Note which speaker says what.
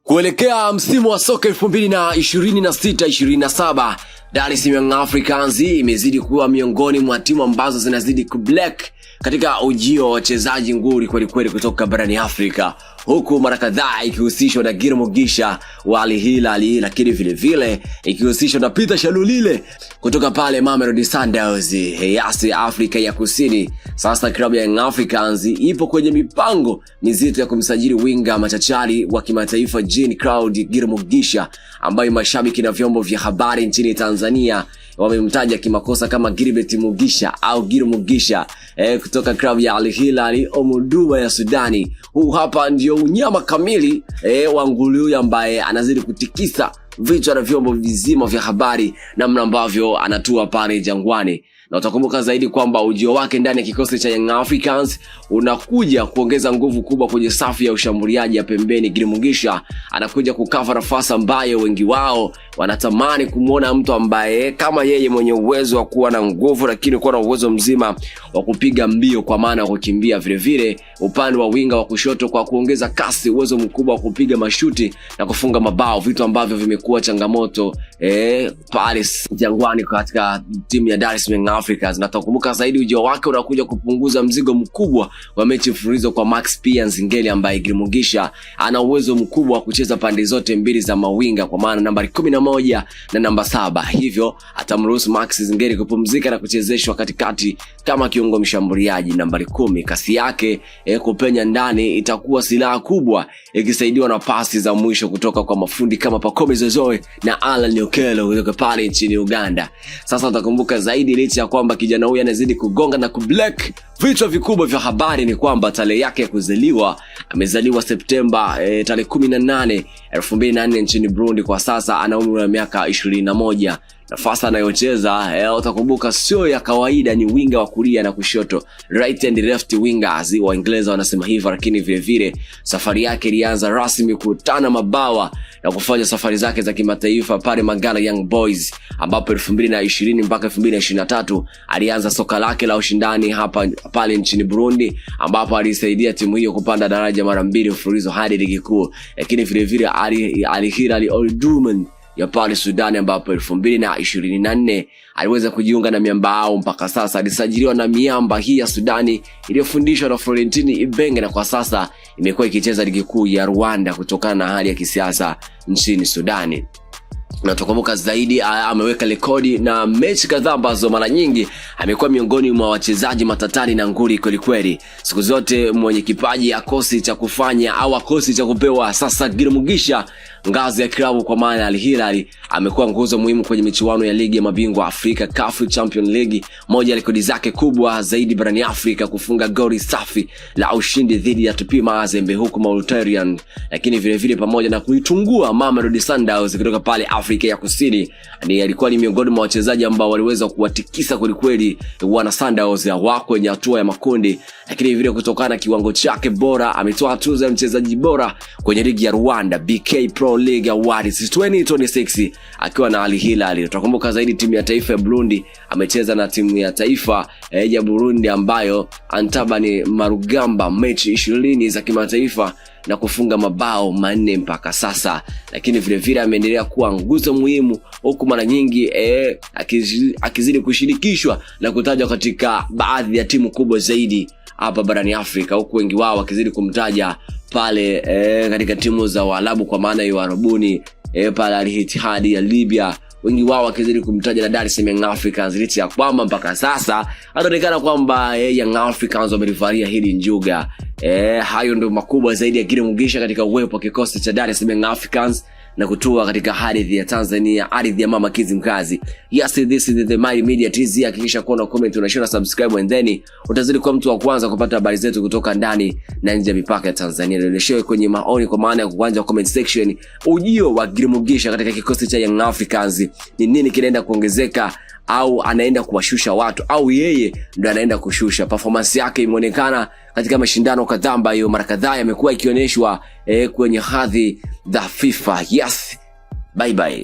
Speaker 1: Kuelekea msimu wa soka 2026-27, Dar es Salaam Young Africans imezidi kuwa miongoni mwa timu ambazo zinazidi kublack katika ujio wa wachezaji nguri kweli kweli kutoka barani Afrika, huku mara kadhaa ikihusishwa na Guillaume Mugisha wa Al Hilal, lakini vile vile ikihusishwa na Peter Shalulile kutoka pale Mamelodi Sundowns Yasi Afrika ya Kusini. Sasa klabu ya Young Africans ipo kwenye mipango mizito ya kumsajili winga machachari wa kimataifa Jean-Claude Guillaume Mugisha, ambaye mashabiki na vyombo vya habari nchini Tanzania wamemtaja kimakosa kama Gilbert Mugisha au Guillaume Mugisha kutoka klabu ya Al Hilal Omdurman ya Sudani. Huu hapa ndio unyama kamili wa nguli huyu ambaye anazidi kutikisa vichwa na vyombo vizima vya habari namna ambavyo anatua pale Jangwani. Na utakumbuka zaidi kwamba ujio wake ndani ya kikosi cha Young Africans unakuja kuongeza nguvu kubwa kwenye safu ya ushambuliaji ya pembeni. Guillaume Mugisha anakuja kukava nafasi ambayo wengi wao wanatamani kumuona mtu ambaye kama yeye mwenye uwezo wa kuwa na nguvu, lakini kuwa na uwezo mzima wa kupiga mbio kwa maana ya kukimbia, vile vile upande wa winga wa kushoto kwa kuongeza kasi, uwezo mkubwa wa kupiga mashuti na kufunga mabao, vitu ambavyo vimekuwa changamoto pale Jangwani katika timu ya Dar es Salaam Africans. Na tukumbuka zaidi ujio wake unakuja kupunguza mzigo mkubwa wa mechi mfululizo kwa Max Pierre Nzingeli, ambaye Guillaume Mugisha ana uwezo mkubwa wa kucheza pande zote mbili za mawinga kwa maana nambari 11 na namba 7. Hivyo atamruhusu Max Nzingeli kupumzika na kuchezeshwa katikati kama kiungo mshambuliaji nambari 10. Kasi yake kupenya ndani itakuwa silaha kubwa, ikisaidiwa na pasi za mwisho kutoka kwa mafundi kama Pacome Zouzoua na Alan Okello kutoka pale nchini Uganda. Sasa utakumbuka zaidi licha ya kwamba kijana huyu anazidi kugonga na kublack vichwa vikubwa vya habari, ni kwamba tarehe yake ya kuzaliwa, amezaliwa Septemba tarehe 18, 2004 nchini Burundi. Kwa sasa ana umri wa miaka 21. Nafasi anayocheza utakumbuka sio ya kawaida, ni winga wa kulia na kushoto, right and left wingers Waingereza wanasema hivyo. Lakini vile vile safari yake ilianza rasmi kutana mabawa na kufanya safari zake za kimataifa pale Magala Young Boys, ambapo 2020 mpaka 2023 alianza soka lake la ushindani hapa pale nchini Burundi, ambapo alisaidia timu hiyo kupanda daraja mara 2 mfululizo hadi ligi kuu. Lakini vile vile Al Hilal Omdurman ya pale Sudani, ambapo 2024 aliweza kujiunga na miamba hao. Mpaka sasa alisajiliwa na miamba hii ya Sudani iliyofundishwa na Florentine Ibenge, na kwa sasa imekuwa ikicheza ligi kuu ya Rwanda kutokana na hali ya kisiasa nchini Sudani. Na tukumbuka zaidi ameweka rekodi na mechi kadhaa ambazo mara nyingi amekuwa miongoni mwa wachezaji matatani na nguri kweli kweli. Siku zote mwenye kipaji akosi cha kufanya au akosi cha kupewa. Sasa Guillaume Mugisha ngazi ya klabu kwa maana Al Hilal amekuwa nguzo muhimu kwenye michuano ya ligi ya mabingwa Afrika CAF Champions League, moja ya rekodi zake kubwa zaidi barani Afrika, kufunga goli safi la ushindi dhidi ya TP Mazembe huko Mauritania, lakini vile vile pamoja na kuitungua Mamelodi Sundowns kutoka pale Afrika ya Kusini. Alikuwa ni miongoni mwa wachezaji ambao waliweza kuwatikisa kweli kweli wana Sundowns wako kwenye hatua ya makundi. Lakini vile kutokana na kiwango chake bora ametoa tuzo ya mchezaji bora kwenye ligi ya Rwanda BK Pro League Awards 2026 akiwa na Al Hilal. Tutakumbuka zaidi timu ya taifa ya Burundi, amecheza na timu ya taifa ya Burundi ambayo Antabani Marugamba mechi 20 za kimataifa na kufunga mabao 4 mpaka sasa. Lakini vile vile ameendelea kuwa nguzo muhimu, huku mara nyingi akizidi kushirikishwa na kutajwa katika baadhi ya timu kubwa zaidi hapa barani Afrika, huku wengi wao wakizidi kumtaja pale katika timu za Waarabu kwa maana ya Arabuni pale Al Ittihad ya Libya, wengi wao wakizidi kumtaja na Dar es Salaam Young Africans, licha ya kwamba mpaka sasa anaonekana kwamba Young Africans wamelivalia hili njuga. Hayo ndio makubwa zaidi ya Guillaume Mugisha katika uwepo wa kikosi cha Dar es Salaam Young Africans na kutua katika ardhi ya Tanzania, ardhi ya mama Kizimkazi. Yes, this is the My Media TZ. Hakikisha kuona comment, unashare, subscribe and then utazidi kuwa mtu wa kwanza kupata habari zetu kutoka ndani na nje ya mipaka ya Tanzania. Nielezee kwenye maoni kwa maana ya kuanza comment section ujio wa Guillaume Mugisha katika kikosi cha Young Africans ni nini kinaenda kuongezeka, au anaenda kuwashusha watu, au yeye ndo anaenda kushusha. Performance yake imeonekana katika mashindano kadhaa ambayo mara kadhaa yamekuwa ikionyeshwa kwenye hadhi za FIFA. Yes, bye bye.